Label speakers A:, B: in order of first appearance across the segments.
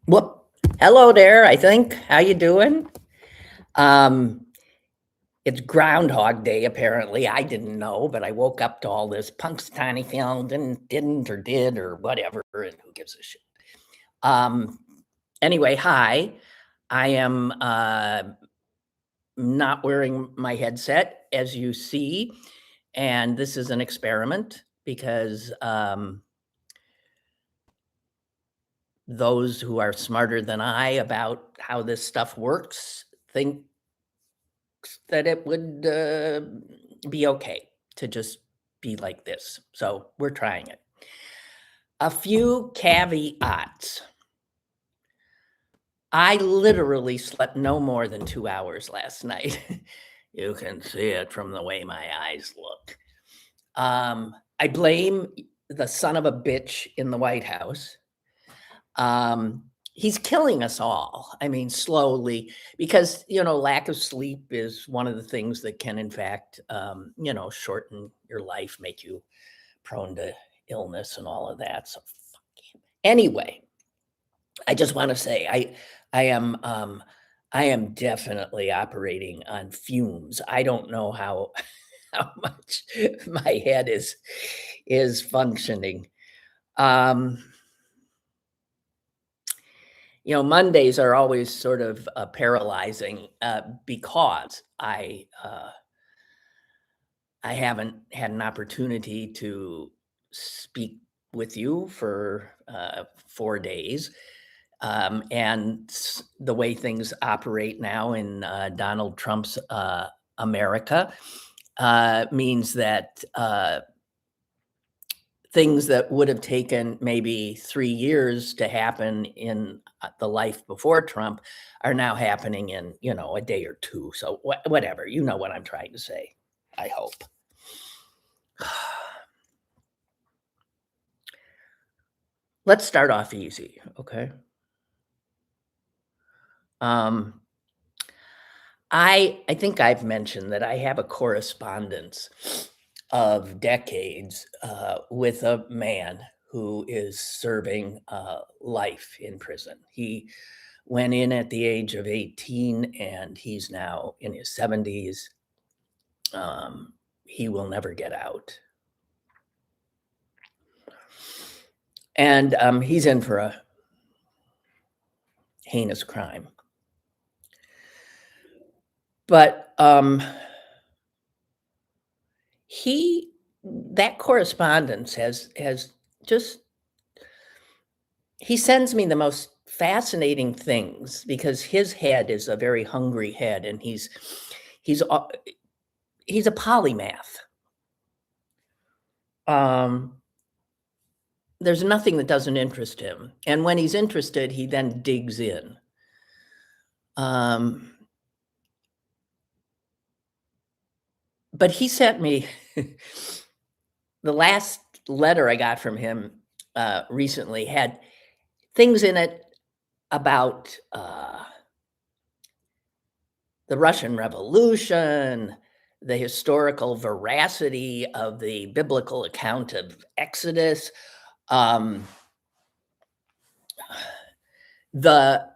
A: Well, hello there, I think. How you doing? Um, it's Groundhog Day, apparently. I didn't know, but I woke up to all this Punxsutawney Phil didn't or did or whatever, and who gives a shit? Um, anyway, hi. I am not wearing my headset, as you see, and this is an experiment because those who are smarter than I about how this stuff works think that it would be okay to just be like this. So we're trying it. A few caveats. I literally slept no more than 2 hours last night. You can see it from the way my eyes look. I blame the son of a bitch in the White House. He's killing us all. I mean, slowly, because lack of sleep is one of the things that can, in fact, shorten your life, make you prone to illness and all of that. So, fuck him. Anyway, I just want to say, I am, I am definitely operating on fumes. I don't know how how much my head is functioning. Um, Mondays are always sort of paralyzing because I haven't had an opportunity to speak with you for 4 days, and the way things operate now in Donald Trump's America means that things that would have taken maybe 3 years to happen in the life before Trump are now happening in, a day or two. So whatever, you know what I'm trying to say, I hope. Let's start off easy, okay? Um, I think I've mentioned that I have a correspondence of decades with a man who is serving life in prison. He went in at the age of 18 and he's now in his 70s. He will never get out. And he's in for a heinous crime. But that correspondence has just, he sends me the most fascinating things because his head is a very hungry head, and he's a polymath. There's nothing that doesn't interest him, and when he's interested, he then digs in. But he sent me the last letter I got from him recently had things in it about the Russian Revolution, the historical veracity of the biblical account of Exodus, the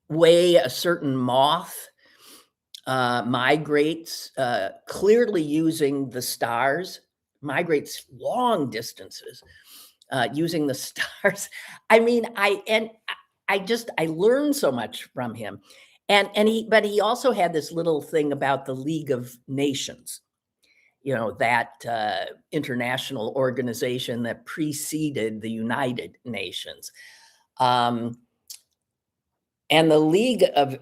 A: way a certain moth migrates, clearly using the stars, migrates long distances, using the stars. I mean, I learned so much from him. But he also had this little thing about the League of Nations, that international organization that preceded the United Nations. And the League of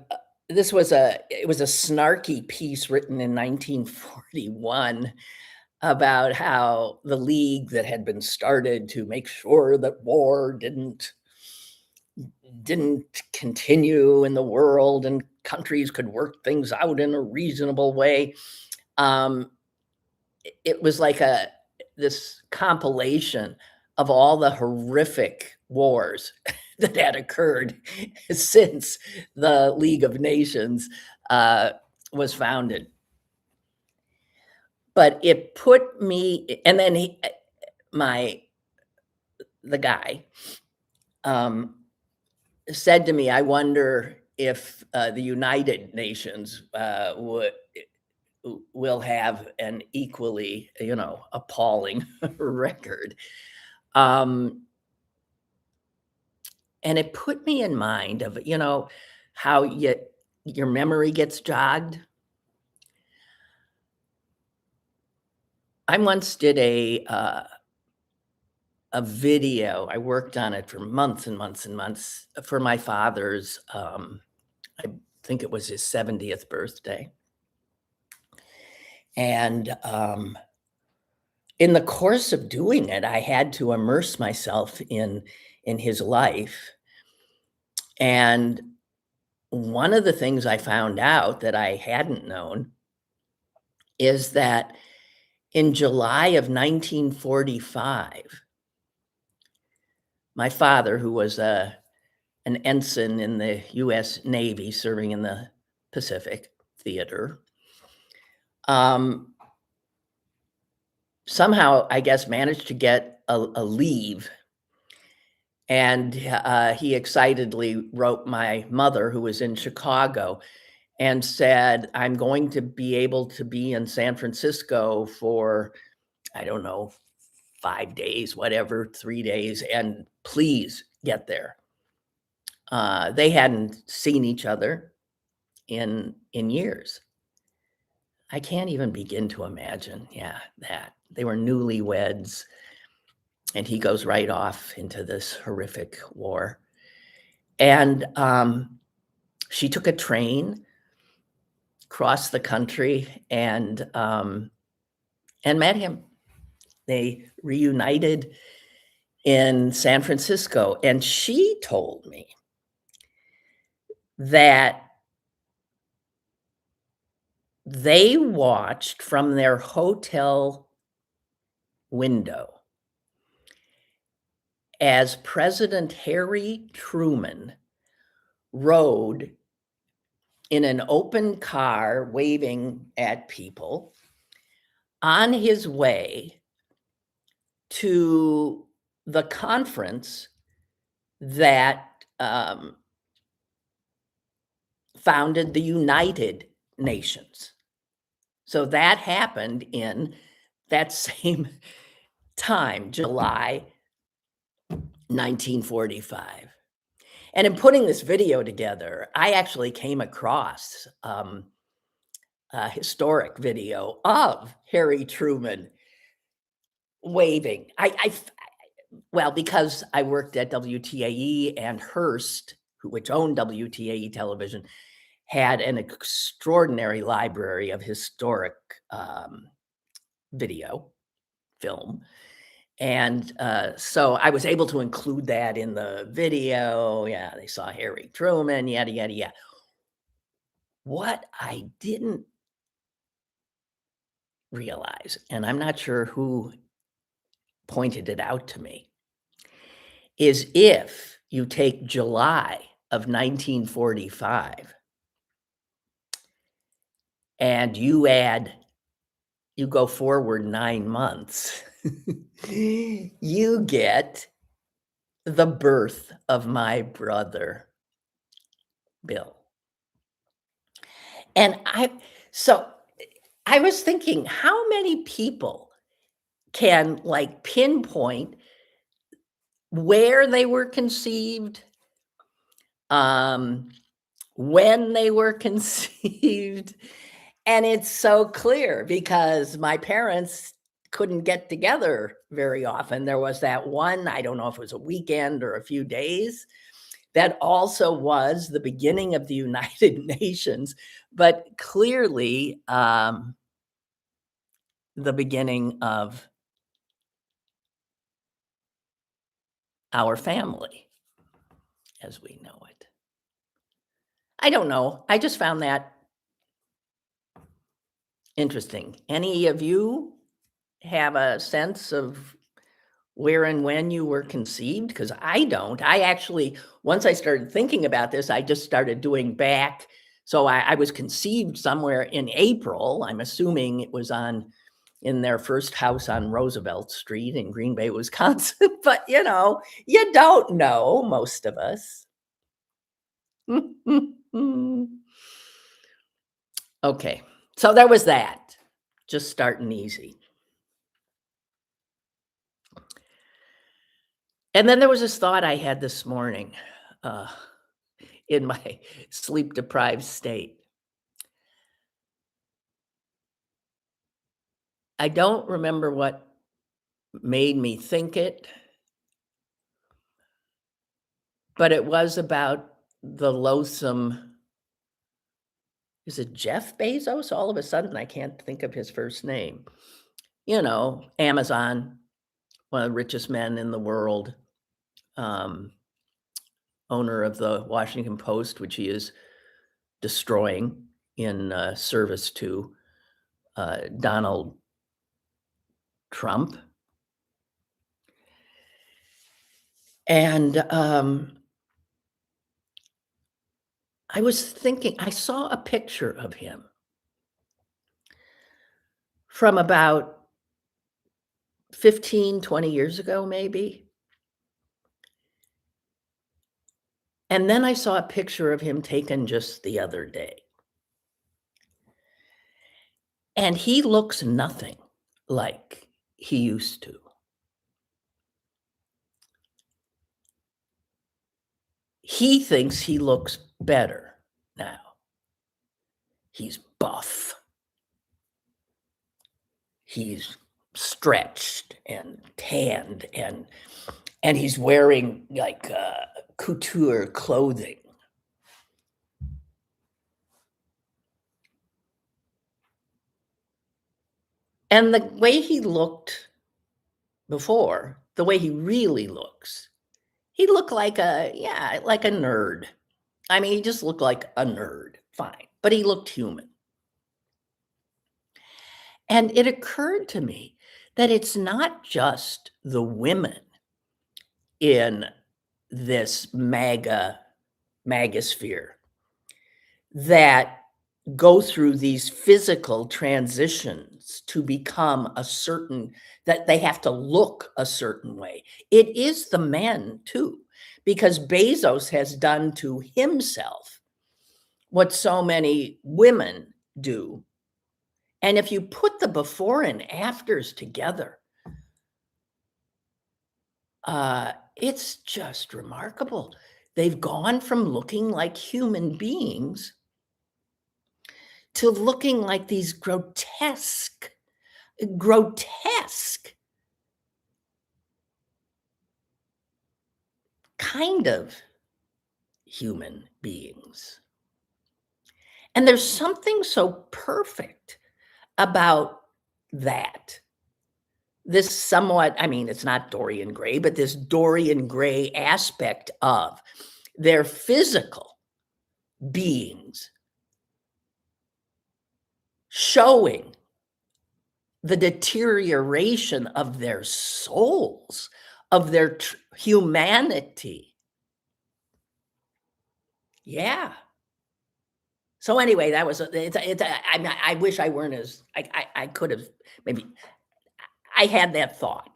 A: it was a snarky piece written in 1941 about how the league that had been started to make sure that war didn't continue in the world and countries could work things out in a reasonable way. It was like this compilation of all the horrific wars that had occurred since the League of Nations was founded. But it put me, and then the guy, said to me, "I wonder if the United Nations will have an equally, appalling record." Um, and it put me in mind of, how your memory gets jogged. I once did a video. I worked on it for months and months and months for my father's, I think it was his 70th birthday. And in the course of doing it, I had to immerse myself in his life. And one of the things I found out that I hadn't known is that in July of 1945, my father, who was an ensign in the US Navy serving in the Pacific theater, um, somehow, I guess, managed to get a leave. And he excitedly wrote my mother, who was in Chicago, and said, "I'm going to be able to be in San Francisco for, I don't know, 5 days, whatever, 3 days, and please get there." They hadn't seen each other in years. I can't even begin to imagine, yeah, that. They were newlyweds, and he goes right off into this horrific war. And she took a train, crossed the country, and met him. They reunited in San Francisco, and she told me that they watched from their hotel window as President Harry Truman rode in an open car waving at people on his way to the conference that founded the United Nations. So that happened in that same time, July 1945. And in putting this video together, I actually came across a historic video of Harry Truman waving. Well, because I worked at WTAE, and Hearst, which owned WTAE television, had an extraordinary library of historic video film. And so I was able to include that in the video. Yeah, they saw Harry Truman, yada, yada, yada. What I didn't realize, and I'm not sure who pointed it out to me, is if you take July of 1945 and you go forward 9 months, you get the birth of my brother, Bill. And so I was thinking, how many people can like pinpoint where they were conceived, when they were conceived? And it's so clear because my parents couldn't get together very often. There was that one, I don't know if it was a weekend or a few days, that also was the beginning of the United Nations, but clearly the beginning of our family as we know it. I don't know. I just found that interesting. Any of you have a sense of where and when you were conceived? Because I don't. I actually, once I started thinking about this, I just started doing back. So I was conceived somewhere in April. I'm assuming it was in their first house on Roosevelt Street in Green Bay, Wisconsin. But you don't know, most of us. Okay, so there was that. Just starting easy. And then there was this thought I had this morning, uh, in my sleep-deprived state. I don't remember what made me think it, but it was about the loathsome, is it Jeff Bezos? All of a sudden, I can't think of his first name. You know, Amazon, one of the richest men in the world, um, owner of the Washington Post, which he is destroying in service to Donald Trump. And I was thinking, I saw a picture of him from about 15, 20 years ago, maybe. And then I saw a picture of him taken just the other day. And he looks nothing like he used to. He thinks he looks better now. He's buff. He's stretched and tanned, and he's wearing like couture clothing. And the way he looked before, the way he really looks, he looked like like a nerd. I mean, he just looked like a nerd, fine, but he looked human. And it occurred to me that it's not just the women in this magosphere that go through these physical transitions to become that they have to look a certain way. It is the men too, because Bezos has done to himself what so many women do. And if you put the before and afters together, it's just remarkable. They've gone from looking like human beings to looking like these grotesque kind of human beings. And there's something so perfect about that. This somewhat, I mean, it's not Dorian Gray, but this Dorian Gray aspect of their physical beings showing the deterioration of their souls, of their humanity. Yeah. So anyway, that was I wish I weren't as I could have maybe I had that thought,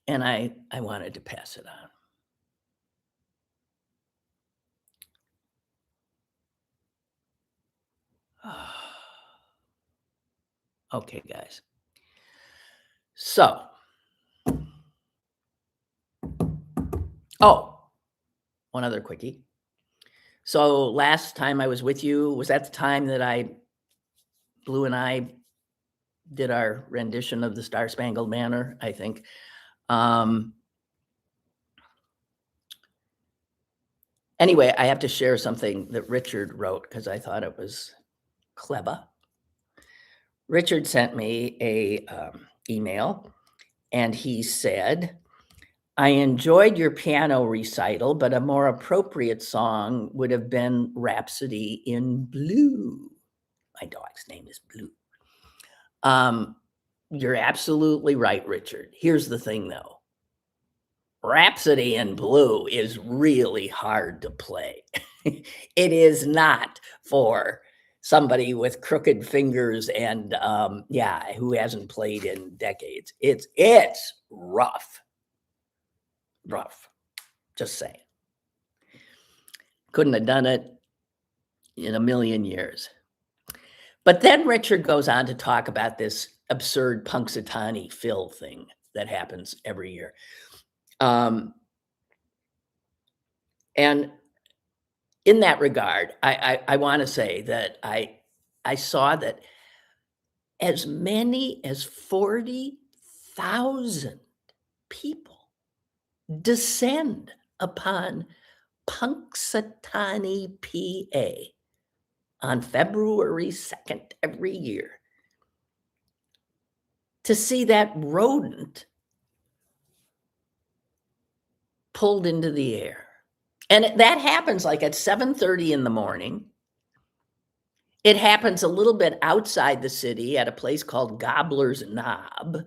A: and I wanted to pass it on. Okay, guys. So, oh, one other quickie. So last time I was with you, was that the time that Blue and I did our rendition of the Star Spangled Banner, I think. Anyway, I have to share something that Richard wrote because I thought it was clever. Richard sent me a email, and he said, I enjoyed your piano recital, but a more appropriate song would have been Rhapsody in Blue. My dog's name is Blue. You're absolutely right, Richard. Here's the thing, though. Rhapsody in Blue is really hard to play. It is not for somebody with crooked fingers and who hasn't played in decades. It's rough. Just saying. Couldn't have done it in a million years. But then Richard goes on to talk about this absurd Punxsutawney Phil thing that happens every year. And in that regard, I want to say that I saw that as many as 40,000 people descend upon Punxsutawney, PA on February 2nd every year to see that rodent pulled into the air. And that happens like at 7:30 in the morning. It happens a little bit outside the city at a place called Gobbler's Knob.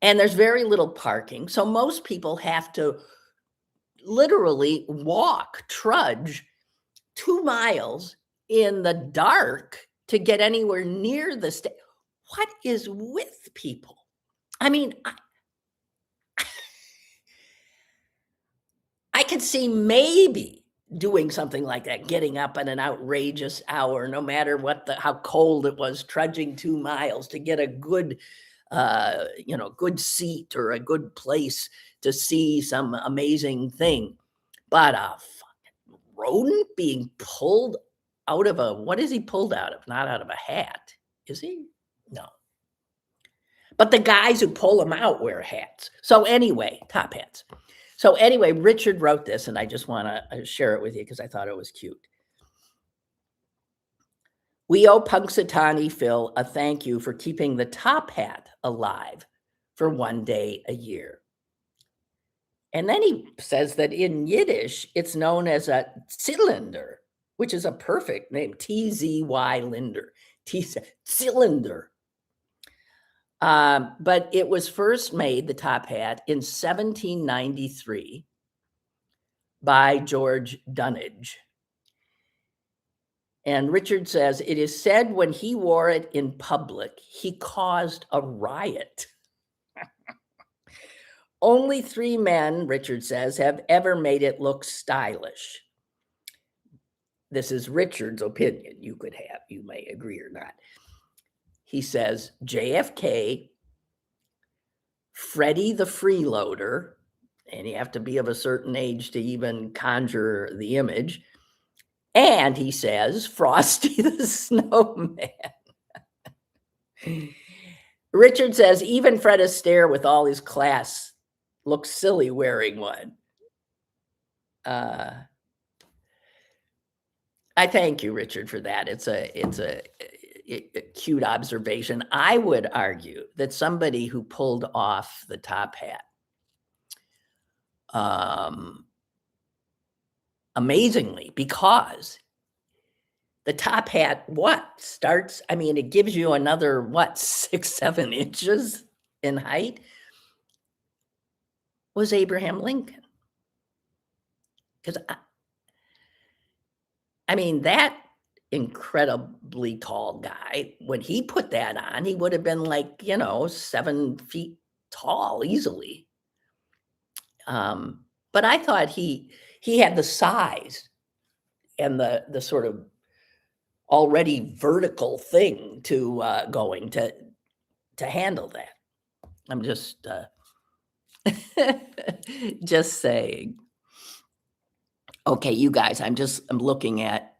A: And there's very little parking. So most people have to literally trudge 2 miles in the dark to get anywhere near the state. What is with people? I mean, I could see maybe doing something like that, getting up at an outrageous hour, no matter how cold it was, trudging 2 miles to get a good, good seat or a good place to see some amazing thing. But a fucking rodent being pulled out of what is he pulled out of? Not out of a hat, is he? No. But the guys who pull them out wear hats. So anyway, top hats. So anyway, Richard wrote this, and I just want to share it with you because I thought it was cute. We owe Punxsutawney Phil a thank you for keeping the top hat alive for one day a year. And then he says that in Yiddish, it's known as a cylinder, which is a perfect name, T-Z-Y Linder, cylinder. But it was first made, the top hat, in 1793 by George Dunnage. And Richard says, it is said when he wore it in public, he caused a riot. Only 3 men, Richard says, have ever made it look stylish. This is Richard's opinion. You may agree or not. He says JFK, Freddie the Freeloader, and you have to be of a certain age to even conjure the image, and he says Frosty the Snowman. Richard says even Fred Astaire with all his class looks silly wearing one. I thank you, Richard, for that. It's a cute observation. I would argue that somebody who pulled off the top hat amazingly, because the top hat it gives you another 6-7 inches in height, was Abraham Lincoln. Because that incredibly tall guy, when he put that on, he would have been 7 feet tall easily. But I thought he had the size and the sort of already vertical thing to handle that. I'm just just saying. Okay, you guys, I'm looking at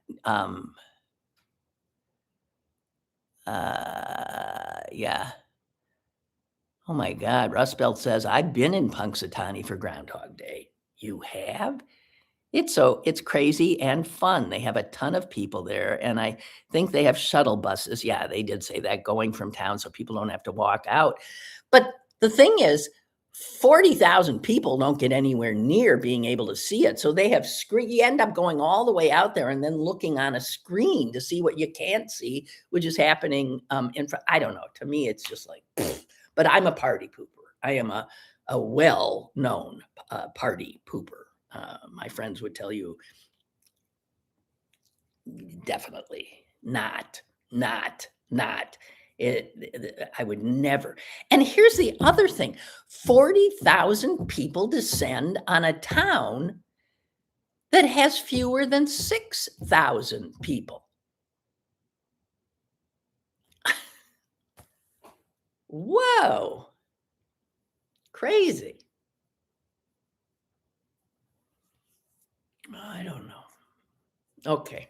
A: yeah. Oh my God, Rust Belt says, I've been in Punxsutawney for Groundhog Day. You have? It's crazy and fun. They have a ton of people there, and I think they have shuttle buses. Yeah, they did say that, going from town so people don't have to walk out. But the thing is, 40,000 people don't get anywhere near being able to see it. So they have you end up going all the way out there and then looking on a screen to see what you can't see, which is happening in front. I don't know. To me, it's just like, but I'm a party pooper. I am a well-known party pooper. My friends would tell you, definitely not. I would never. And here's the other thing: 40,000 people descend on a town that has fewer than 6,000 people. Whoa. Crazy. I don't know. Okay.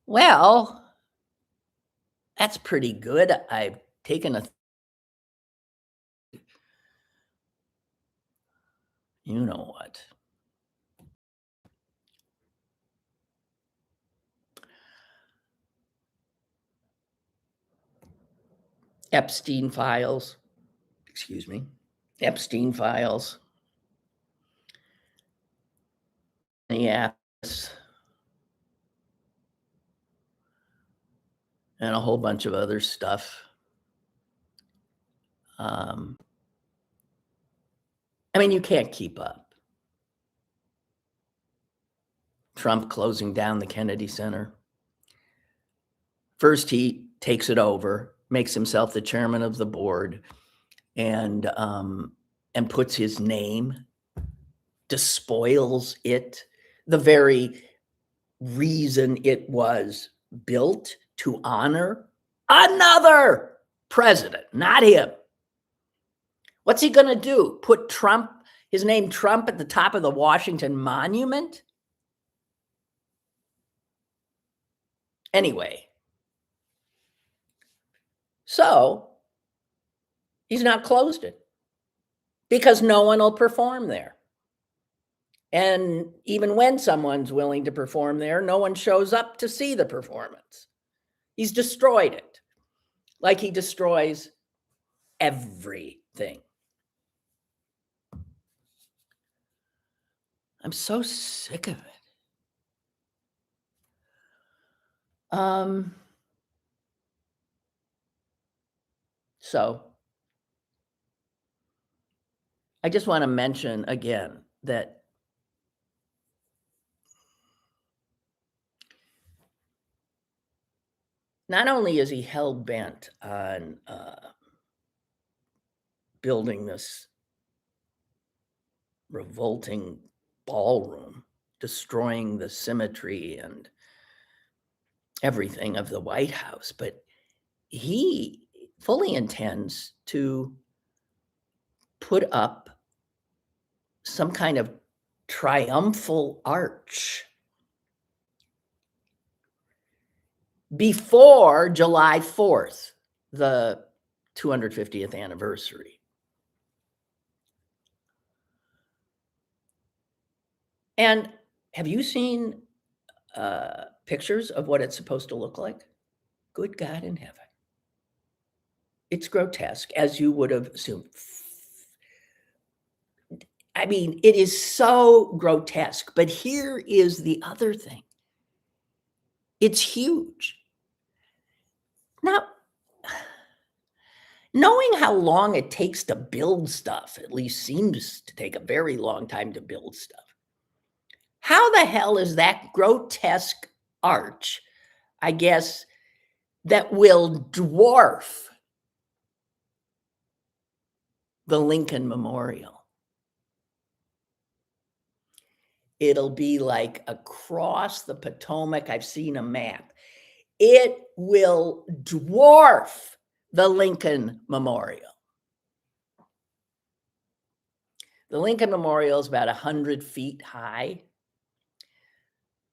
A: Well, that's pretty good. I've taken a, you know what. Epstein Files. Excuse me. Epstein Files. Yeah. And a whole bunch of other stuff. I mean, you can't keep up. Trump closing down the Kennedy Center. First, he takes it over, makes himself the chairman of the board, and puts his name, despoils it, the very reason it was built to honor another president, not him. What's he going to do? Put Trump, his name Trump, at the top of the Washington Monument? Anyway, so he's not closed it because no one will perform there. And even when someone's willing to perform there, no one shows up to see the performance. He's destroyed it, like he destroys everything. I'm so sick of it. So I just want to mention again that not only is he hell-bent on building this revolting ballroom, destroying the symmetry and everything of the White House, but he fully intends to put up some kind of triumphal arch before July 4th, the 250th anniversary. And have you seen pictures of what it's supposed to look like? Good God in heaven. It's grotesque, as you would have assumed. I mean, it is so grotesque. But here is the other thing. It's huge. Now, knowing how long it takes to build stuff, at least seems to take a very long time to build stuff. How the hell is that grotesque arch, I guess, that will dwarf the Lincoln Memorial? It'll be like across the Potomac. I've seen a map. It will dwarf the Lincoln Memorial. The Lincoln Memorial is about 100 feet high.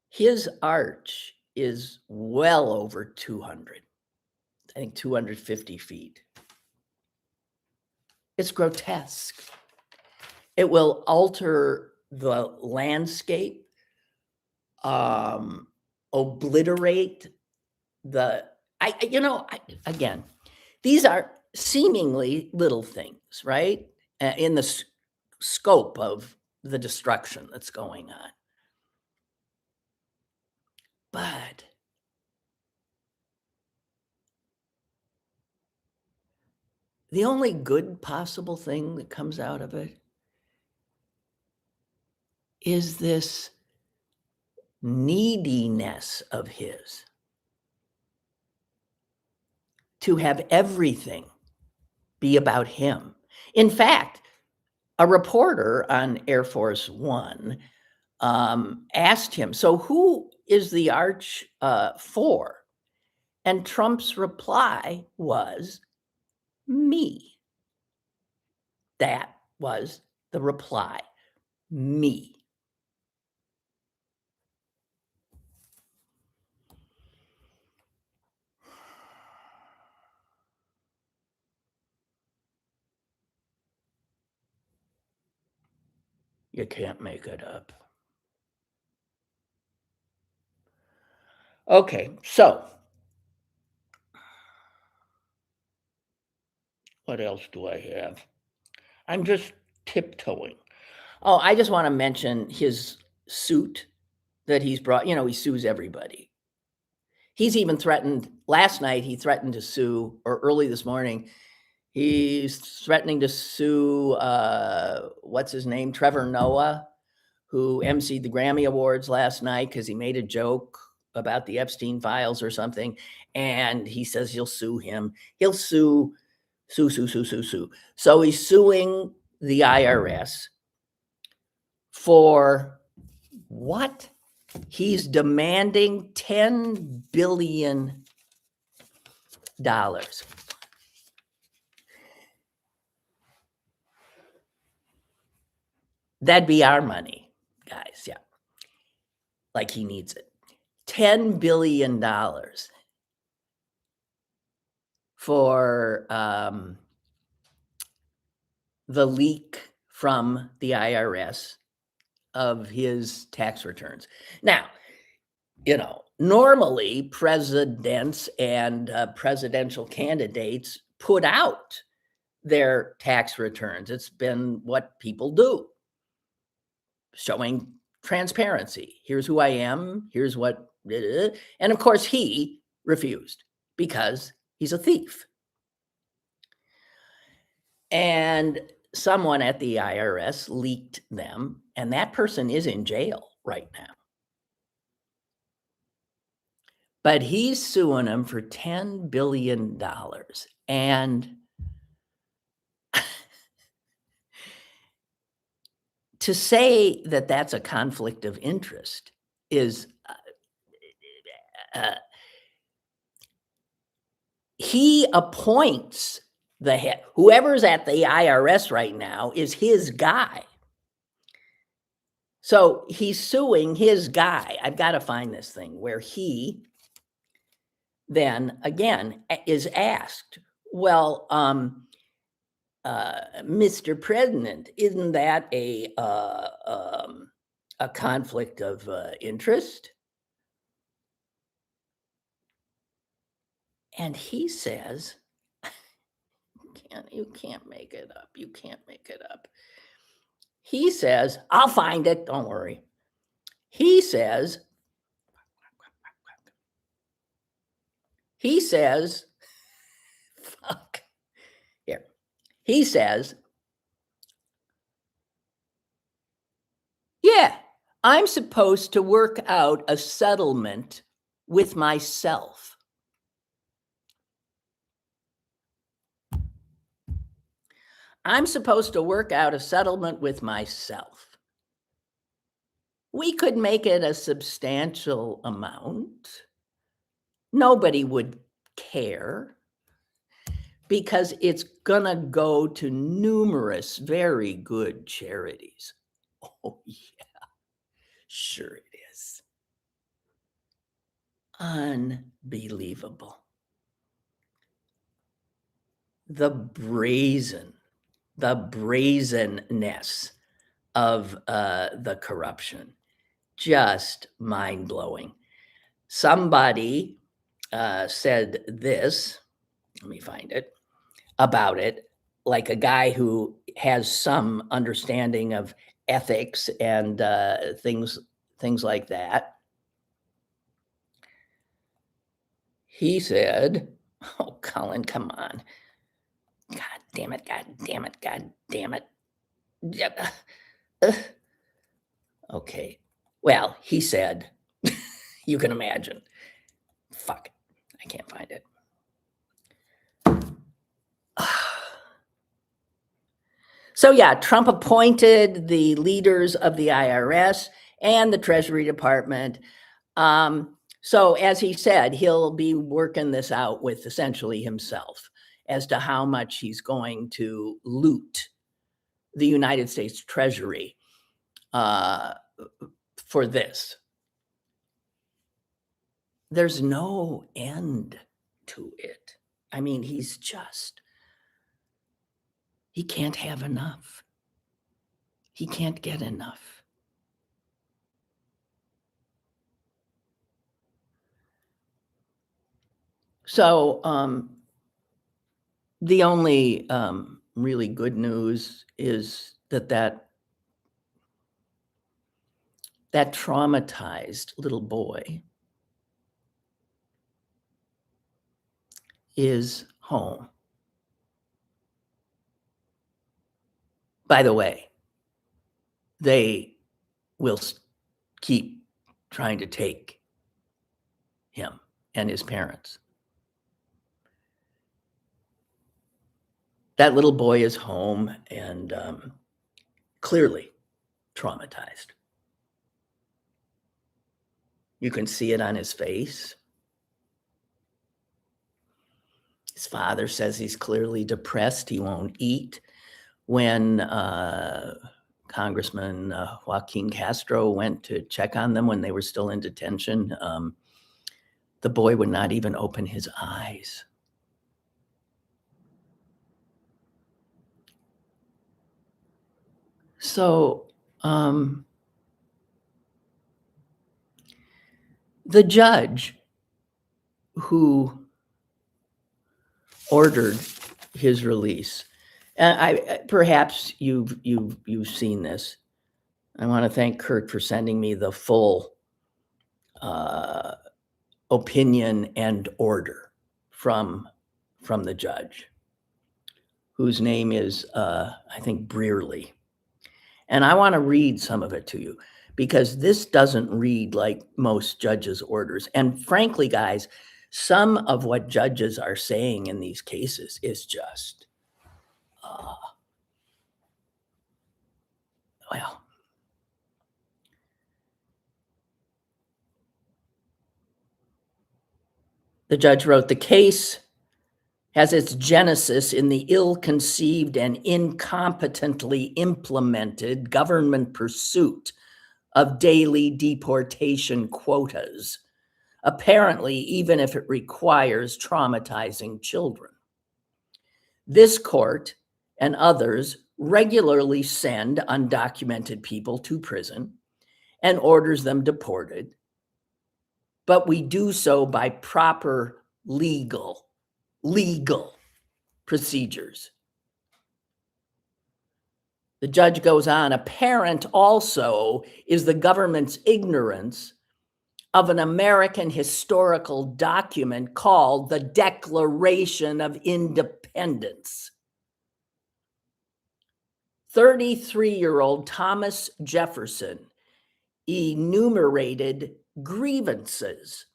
A: His arch is well over 200, I think 250 feet. It's grotesque. It will alter the landscape, obliterate again, these are seemingly little things, right? In the scope of the destruction that's going on. But the only good possible thing that comes out of it is this neediness of his to have everything be about him. In fact, a reporter on Air Force One asked him, "So who is the arch for?" And Trump's reply was, "Me." That was the reply, "Me." You can't make it up. Okay, so what else do I have? I'm just tiptoeing. Oh, I just want to mention his suit that he's brought. He sues everybody. He's even threatened last night, he threatened to sue, or early this morning, he's threatening to sue, what's his name? Trevor Noah, who emceed the Grammy Awards last night because he made a joke about the Epstein Files or something. And he says he'll sue him. He'll sue. So he's suing the IRS for what? He's demanding $10 billion. That'd be our money, guys. Yeah. Like he needs it. $10 billion for the leak from the IRS of his tax returns. Now, normally presidents and presidential candidates put out their tax returns. It's been what people do, showing transparency. Here's who I am. Here's what, and of course he refused because he's a thief. And someone at the IRS leaked them, and that person is in jail right now. But he's suing them for $10 billion. And to say that that's a conflict of interest is he appoints the head. Whoever's at the IRS right now is his guy. So he's suing his guy. I've got to find this thing where he then again is asked, well, Mr. President, isn't that a conflict of interest? And he says, you can't make it up. You can't make it up. He says, I'll find it. Don't worry. He says, fuck. Here. He says, yeah, I'm supposed to work out a settlement with myself. I'm supposed to work out a settlement with myself. We could make it a substantial amount. Nobody would care because it's going to go to numerous very good charities. Oh, yeah, sure it is. Unbelievable. The brazenness of the corruption, just mind-blowing. Somebody said this, let me find it, about it, like a guy who has some understanding of ethics and things like that. He said, oh, Cullen, come on. God damn it, God damn it, God damn it. Okay. Well, he said, you can imagine. Fuck, I can't find it. So yeah, Trump appointed the leaders of the IRS and the Treasury Department. So as he said, he'll be working this out with essentially himself as to how much he's going to loot the United States Treasury for this. There's no end to it. I mean, he can't have enough. He can't get enough. So the only really good news is that traumatized little boy is home. By the way, they will keep trying to take him and his parents. That little boy is home and clearly traumatized. You can see it on his face. His father says he's clearly depressed. He won't eat. When Congressman Joaquin Castro went to check on them when they were still in detention, the boy would not even open his eyes. So the judge who ordered his release, and perhaps you've seen this. I want to thank Kurt for sending me the full opinion and order from the judge, whose name is I think Brearley. And I want to read some of it to you because this doesn't read like most judges' orders. And frankly, guys, some of what judges are saying in these cases is just, well, the judge wrote, the case has its genesis in the ill-conceived and incompetently implemented government pursuit of daily deportation quotas, apparently even if it requires traumatizing children. This court and others regularly send undocumented people to prison and orders them deported, but we do so by proper legal procedures. The judge goes on, apparent also is the government's ignorance of an American historical document called the Declaration of Independence. 33-year-old Thomas Jefferson enumerated grievances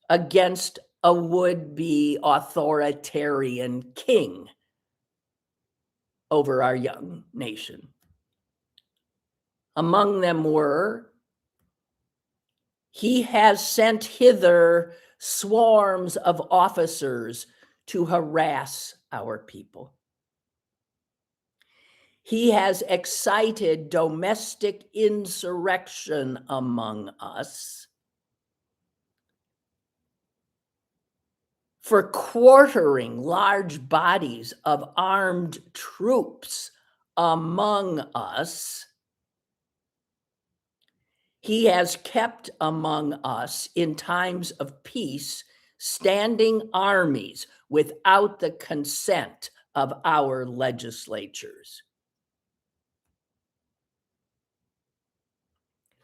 A: against a would-be authoritarian king over our young nation. Among them were, he has sent hither swarms of officers to harass our people. He has excited domestic insurrection among us, for quartering large bodies of armed troops among us. He has kept among us in times of peace standing armies without the consent of our legislatures.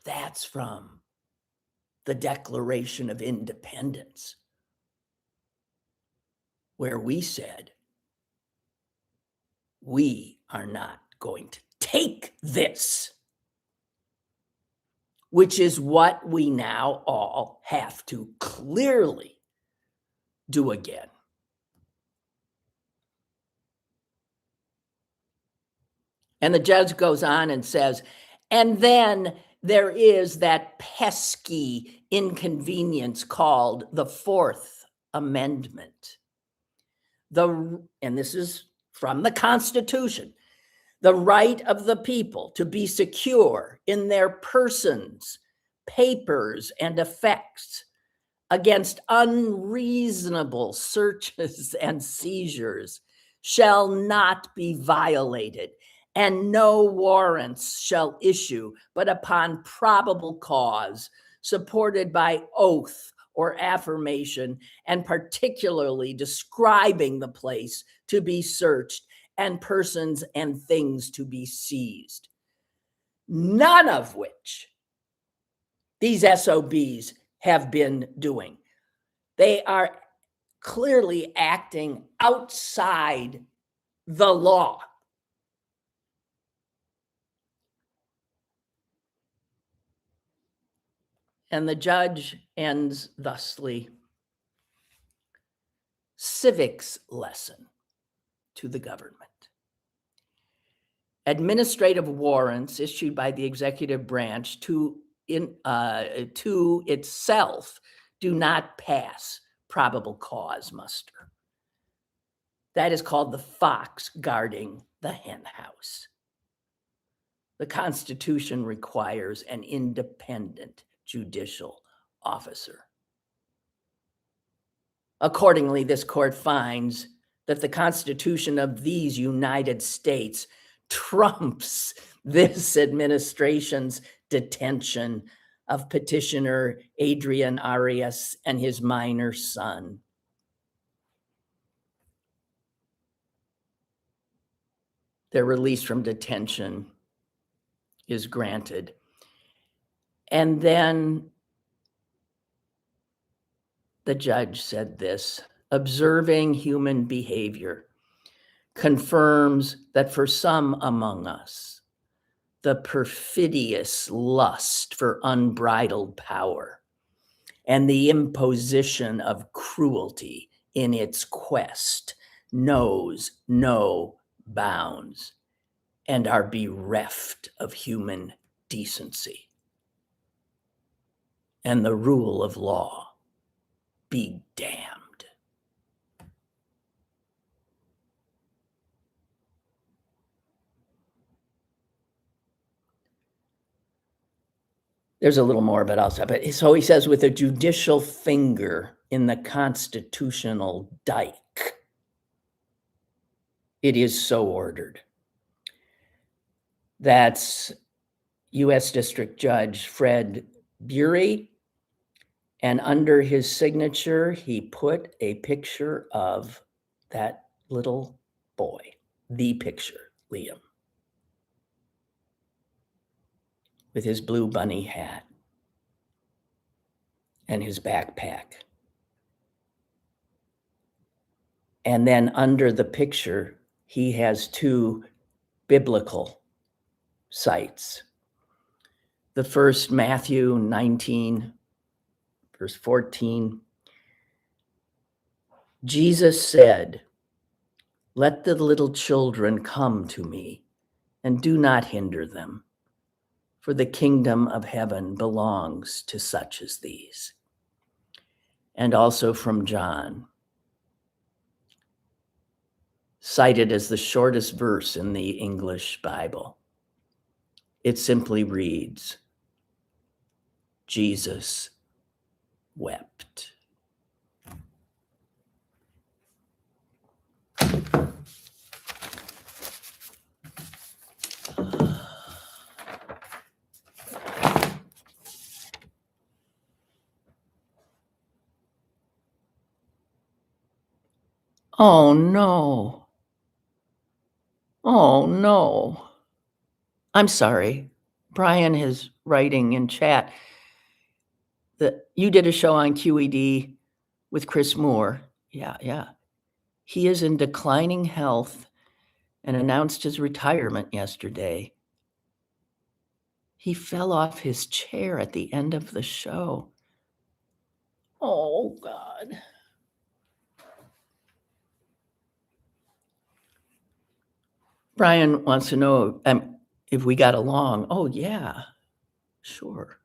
A: That's from the Declaration of Independence, where we said, we are not going to take this, which is what we now all have to clearly do again. And the judge goes on and says, and then there is that pesky inconvenience called the Fourth Amendment. And this is from the Constitution, the right of the people to be secure in their persons, papers, and effects against unreasonable searches and seizures shall not be violated, and no warrants shall issue but upon probable cause, supported by oath or affirmation, and particularly describing the place to be searched and persons and things to be seized. None of which these SOBs have been doing. They are clearly acting outside the law. And the judge ends thusly: civics lesson to the government. Administrative warrants issued by the executive branch to itself do not pass probable cause muster. That is called the fox guarding the hen house. The Constitution requires an independent judicial officer. Accordingly, this court finds that the Constitution of these United States trumps this administration's detention of petitioner Adrian Arias and his minor son. Their release from detention is granted. And then the judge said this: observing human behavior confirms that for some among us, the perfidious lust for unbridled power and the imposition of cruelty in its quest knows no bounds and are bereft of human decency. And the rule of law be damned. There's a little more, but I'll stop it. So he says, with a judicial finger in the constitutional dike, it is so ordered. That's U.S. District Judge Fred Bury. And under his signature, he put a picture of that little boy, the picture, Liam, with his blue bunny hat and his backpack. And then under the picture, he has two biblical sites. The first, Matthew 19, verse 14. Jesus said, "Let the little children come to me, and do not hinder them, for the kingdom of heaven belongs to such as these." And also from John, cited as the shortest verse in the English Bible. It simply reads, Jesus wept. Oh no. Oh no. I'm sorry. Brian is writing in chat that you did a show on QED with Chris Moore. Yeah. He is in declining health and announced his retirement yesterday. He fell off his chair at the end of the show. Oh, God. Brian wants to know if we got along. Oh, yeah, sure.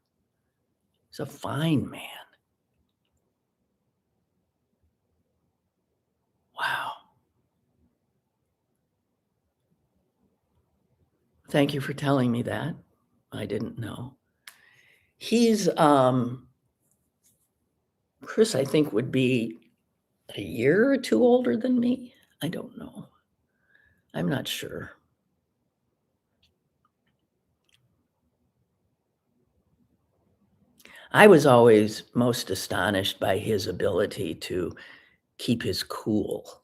A: He's a fine man. Wow. Thank you for telling me that. I didn't know. He's, Chris, I think, would be a year or two older than me. I don't know. I'm not sure. I was always most astonished by his ability to keep his cool.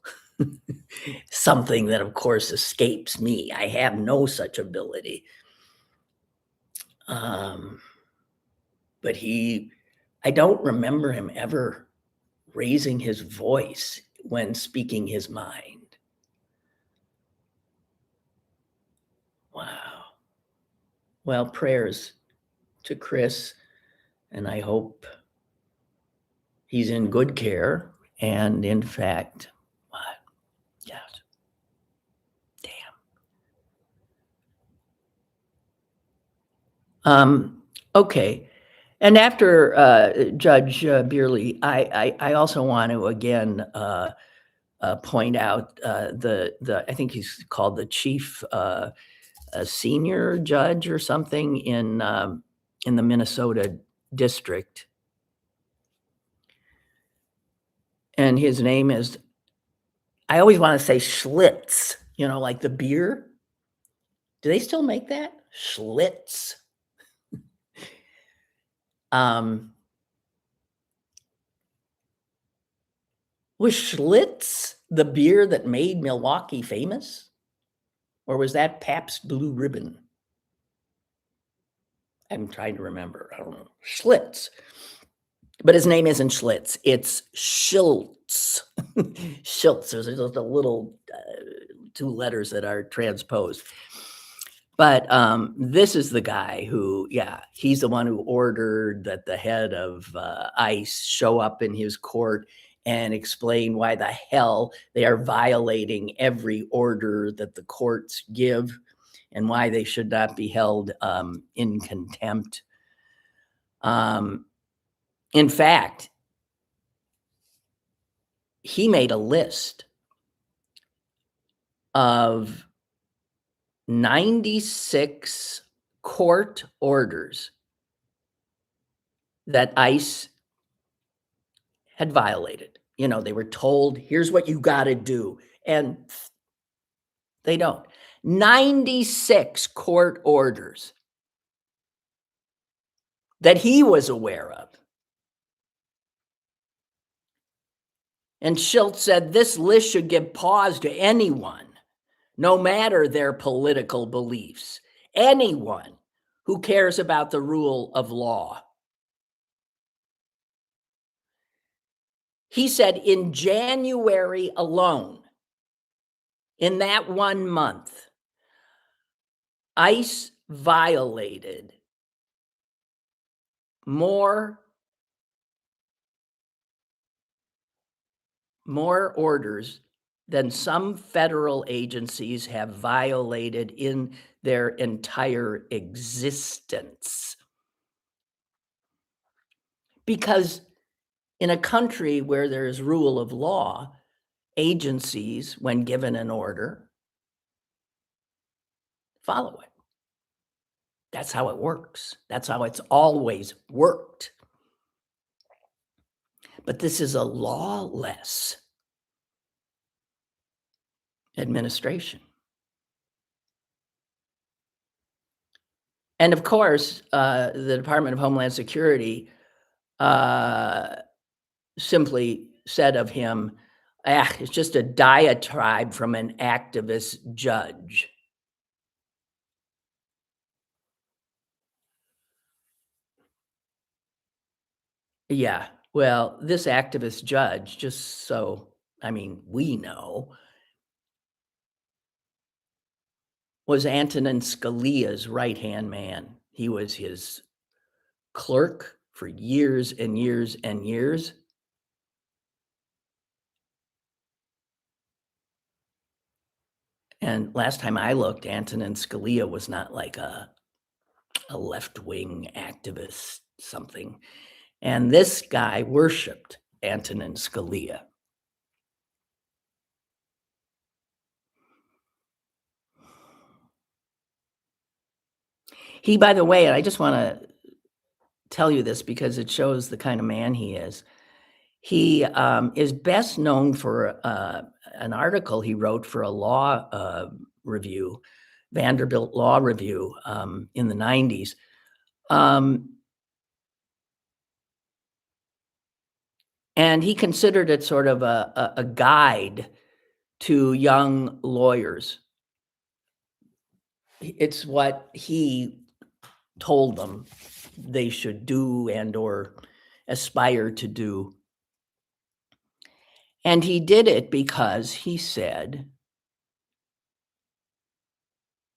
A: Something that, of course, escapes me. I have no such ability. Um, but I don't remember him ever raising his voice when speaking his mind. Wow. Well, prayers to Chris, and I hope he's in good care. And in fact, what? Yes. Damn. Okay. And after Judge Beerley, I also want to again point out I think he's called the chief senior judge or something in the Minnesota district, and his name is, I always want to say Schlitz, like the beer. Do they still make that? Schlitz. Was Schlitz the beer that made Milwaukee famous? Or was that Pabst Blue Ribbon? I'm trying to remember. I don't know. Schlitz. But his name isn't Schlitz. It's Schultz. Schultz. There's just a little two letters that are transposed. But this is the guy who, he's the one who ordered that the head of ICE show up in his court and explain why the hell they are violating every order that the courts give and why they should not be held in contempt. In fact, he made a list of 96 court orders that ICE had violated. They were told, here's what you got to do. And they don't. 96 court orders that he was aware of. And Schultz said this list should give pause to anyone, no matter their political beliefs, anyone who cares about the rule of law. He said in January alone, in that 1 month, ICE violated more orders than some federal agencies have violated in their entire existence. Because in a country where there is rule of law, agencies, when given an order, follow it. That's how it works. That's how it's always worked. But this is a lawless administration. And of course, the Department of Homeland Security simply said of him, it's just a diatribe from an activist judge. Yeah, well, this activist judge, just so, we know, was Antonin Scalia's right-hand man. He was his clerk for years and years and years. And last time I looked, Antonin Scalia was not like a left-wing activist something. And this guy worshiped Antonin Scalia. He, by the way, and I just want to tell you this because it shows the kind of man he is. He is best known for an article he wrote for a law review, Vanderbilt Law Review, in the 90s. And he considered it sort of a guide to young lawyers. It's what he told them they should do and or aspire to do. And he did it because he said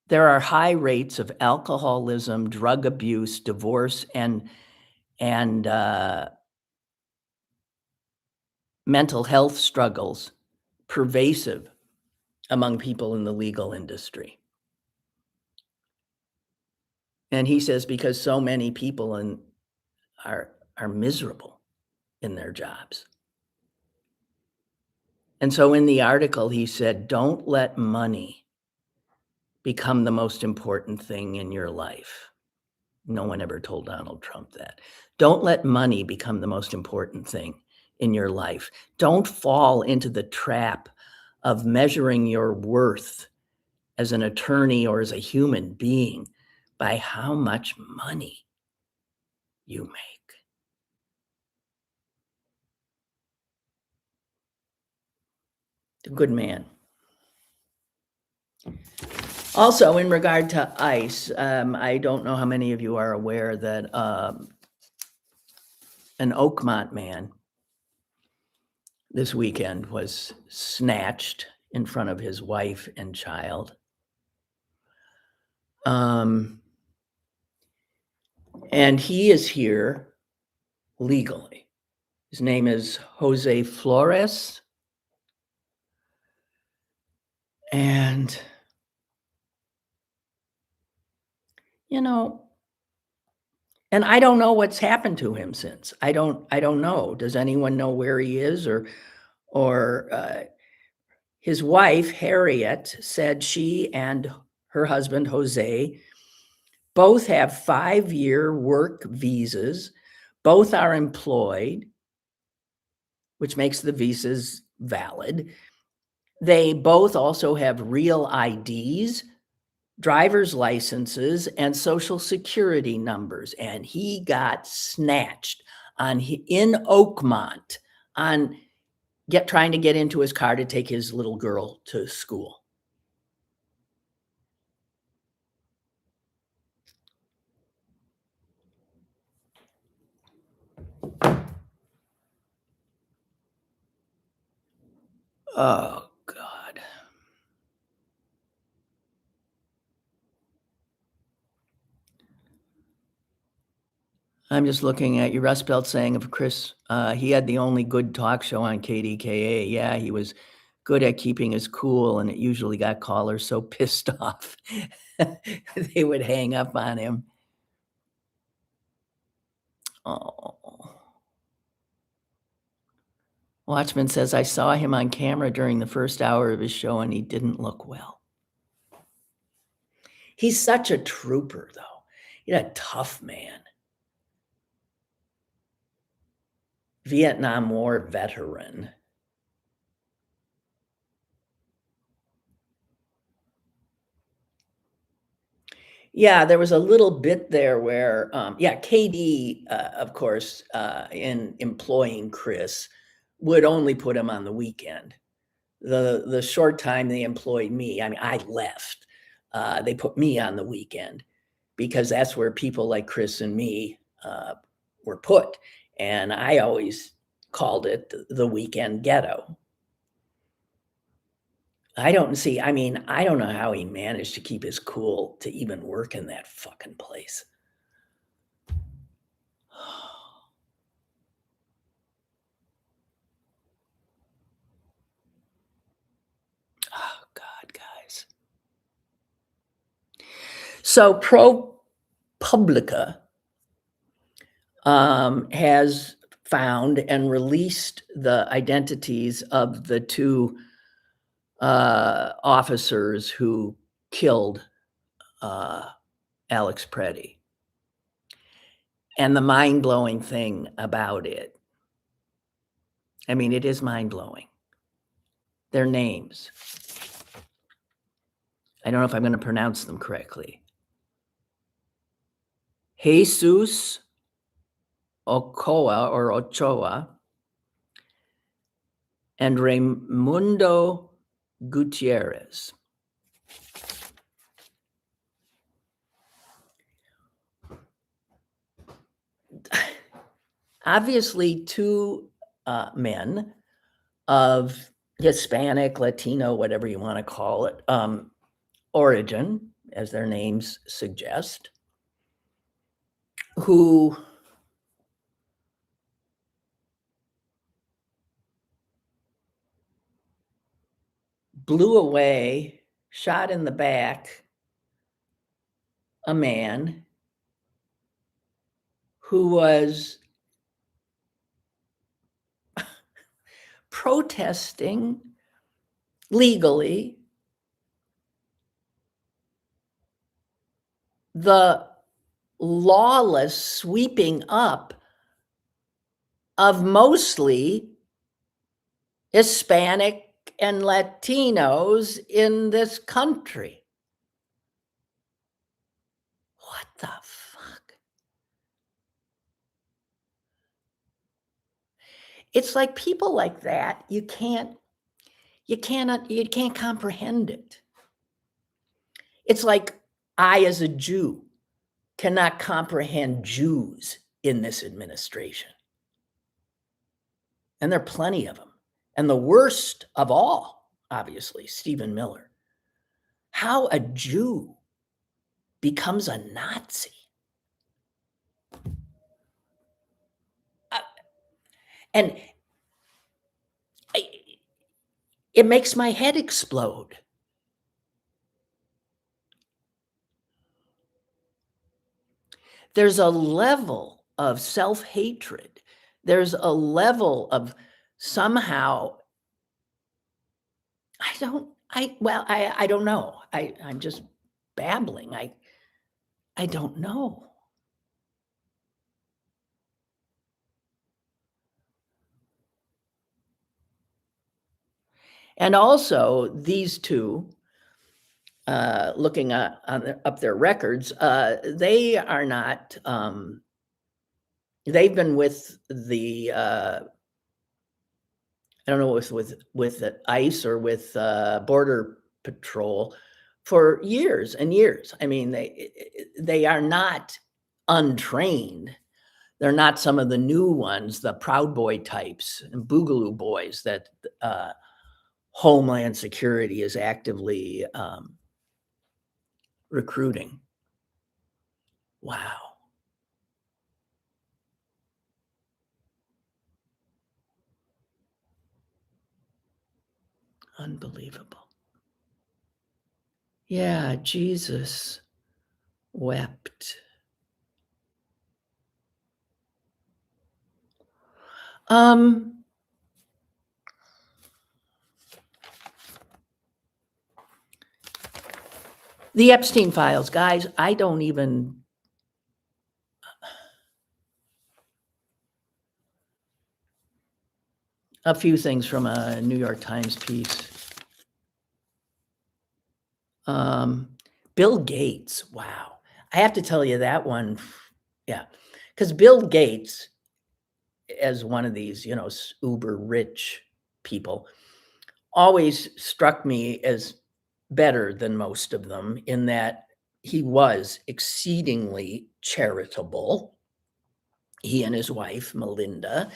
A: there are high rates of alcoholism, drug abuse, divorce, and mental health struggles pervasive among people in the legal industry. And he says because so many people are miserable in their jobs. And so in the article, he said, don't let money become the most important thing in your life. No one ever told Donald Trump that. Don't let money become the most important thing in your life. Don't fall into the trap of measuring your worth as an attorney or as a human being by how much money you make. A good man. Also, in regard to ICE, I don't know how many of you are aware that an Oakmont man this weekend was snatched in front of his wife and child. And he is here legally. His name is Jose Flores. And, you know, and I don't know what's happened to him since. I don't know. Does anyone know where he is or his wife, Harriet, said she and her husband, Jose, both have 5-year work visas. Both are employed, which makes the visas valid. They both also have real IDs, driver's licenses, and social security numbers. And he got snatched in Oakmont trying to get into his car to take his little girl to school. Oh, God. I'm just looking at you. Russ Belt saying of Chris, he had the only good talk show on KDKA. Yeah, he was good at keeping his cool, and it usually got callers so pissed off they would hang up on him. Oh. Watchman says, I saw him on camera during the first hour of his show, and he didn't look well. He's such a trooper, though. He's a tough man. Vietnam War veteran. Yeah, there was a little bit there where, KD, of course, in employing Chris, would only put him on the weekend. The short time they employed me, I mean, I left. They put me on the weekend because that's where people like Chris and me were put. And I always called it the weekend ghetto. I don't know how he managed to keep his cool to even work in that fucking place. Oh, God, guys. So ProPublica has found and released the identities of the two officers who killed Alex Preddy. And the mind-blowing thing about it, I mean, it is mind-blowing. Their names. I don't know if I'm going to pronounce them correctly. Jesus Ochoa and Raimundo Gutierrez. Obviously, two men of Hispanic, Latino, whatever you want to call it, origin, as their names suggest, who blew away, shot in the back, a man who was protesting legally the lawless sweeping up of mostly Hispanic and Latinos in this country. What the fuck? It's like people like that, you can't comprehend it. It's like I, as a Jew, cannot comprehend Jews in this administration. And there are plenty of them. And the worst of all, obviously, Stephen Miller. How a Jew becomes a Nazi. And it makes my head explode. There's a level of self-hatred. There's a level of somehow, I don't know. I'm just babbling. I don't know. And also these two, looking up their records, they are not, they've been with the, I don't know, with the ICE or with Border Patrol for years and years. I mean, they are not untrained. They're not some of the new ones, the Proud Boy types and Boogaloo Boys that Homeland Security is actively recruiting. Wow. Unbelievable. Yeah, Jesus wept. The Epstein Files, guys, I don't even, a few things from a New York Times piece. Bill Gates, wow. I have to tell you that one, yeah, because Bill Gates, as one of these, uber rich people, always struck me as better than most of them in that he was exceedingly charitable, he and his wife, Melinda.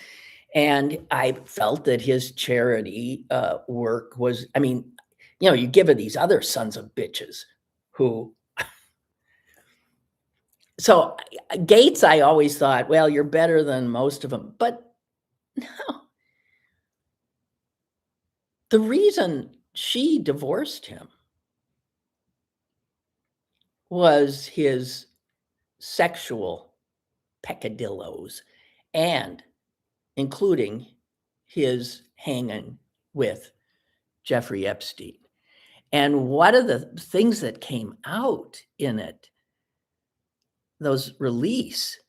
A: And I felt that his charity work was, I mean, you give it these other sons of bitches who, so Gates, I always thought, well, you're better than most of them. But no, the reason she divorced him was his sexual peccadillos, and including his hanging with Jeffrey Epstein. And one of the things that came out in it, those release,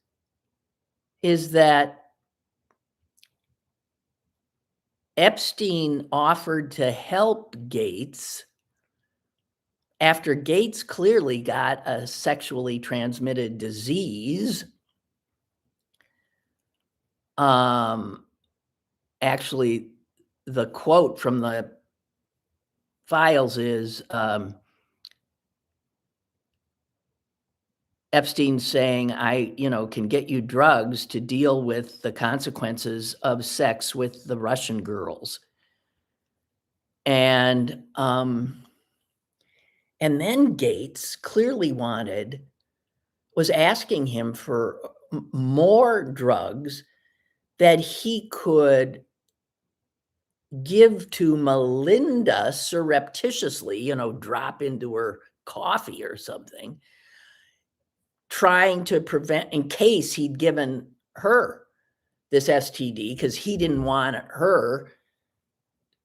A: is that Epstein offered to help Gates after Gates clearly got a sexually transmitted disease. Actually, the quote from the files is Epstein saying, I, can get you drugs to deal with the consequences of sex with the Russian girls. And then Gates clearly was asking him for more drugs that he could give to Melinda surreptitiously, drop into her coffee or something, trying to prevent, in case he'd given her this STD, because he didn't want her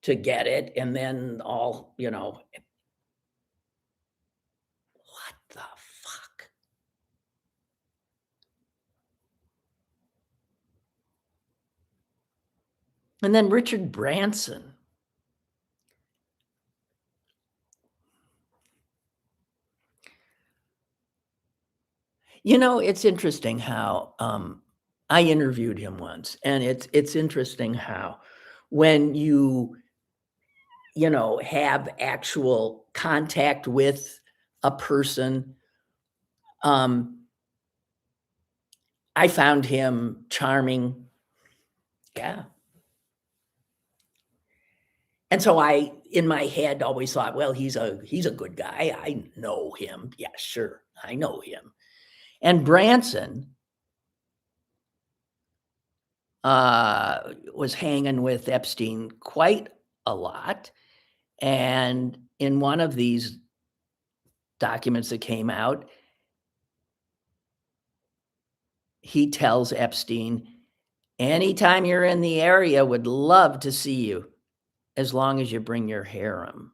A: to get it, and then all, what the fuck? And then Richard Branson. It's interesting how I interviewed him once, and it's interesting how when you have actual contact with a person, I found him charming. Yeah. And so I, in my head, always thought, well, he's a good guy. I know him. Yeah, sure. I know him. And Branson was hanging with Epstein quite a lot. And in one of these documents that came out, he tells Epstein, anytime you're in the area, would love to see you, as long as you bring your harem.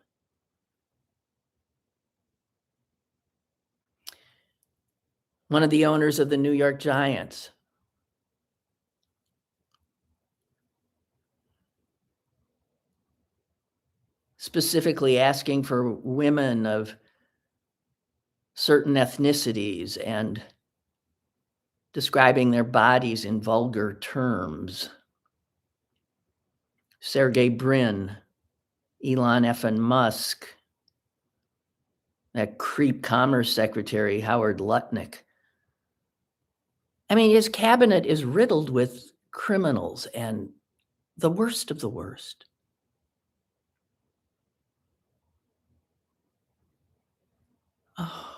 A: One of the owners of the New York Giants, specifically asking for women of certain ethnicities and describing their bodies in vulgar terms. Sergey Brin, Elon effing Musk, that creep Commerce Secretary Howard Lutnick. I mean, his cabinet is riddled with criminals and the worst of the worst. Oh.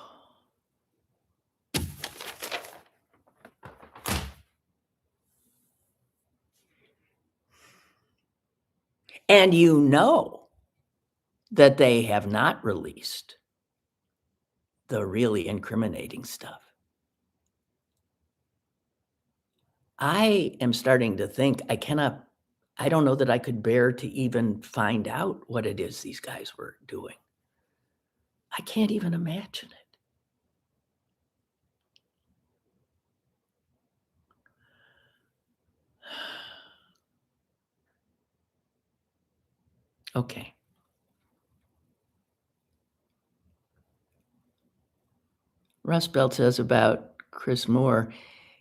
A: And that they have not released the really incriminating stuff. I am starting to think I don't know that I could bear to even find out what it is these guys were doing. I can't even imagine it. Okay. Rust Belt says about Chris Moore,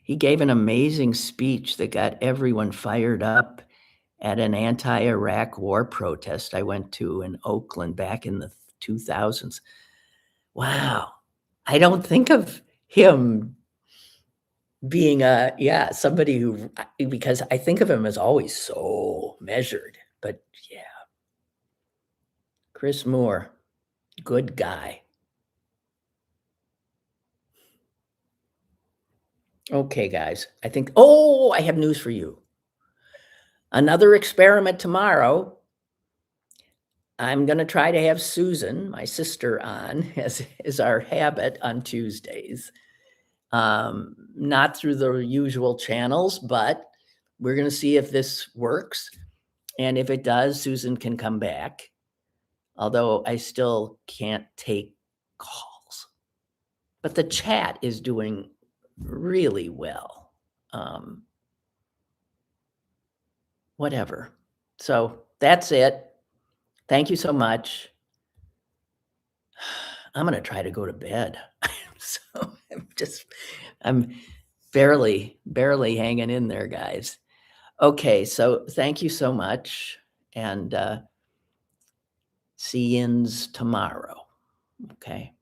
A: he gave an amazing speech that got everyone fired up at an anti-Iraq war protest I went to in Oakland back in the 2000s. Wow. I don't think of him being somebody who, because I think of him as always so measured, but yeah. Chris Moore, good guy. Okay, guys, I have news for you. Another experiment tomorrow. I'm gonna try to have Susan, my sister, on as is our habit on Tuesdays. Not through the usual channels, but we're gonna see if this works, and if it does, Susan can come back, although I still can't take calls. But the chat is doing really well. Whatever. So that's it. Thank you so much. I'm gonna try to go to bed. So I'm barely hanging in there, guys. Okay, so thank you so much, and see yins tomorrow. Okay.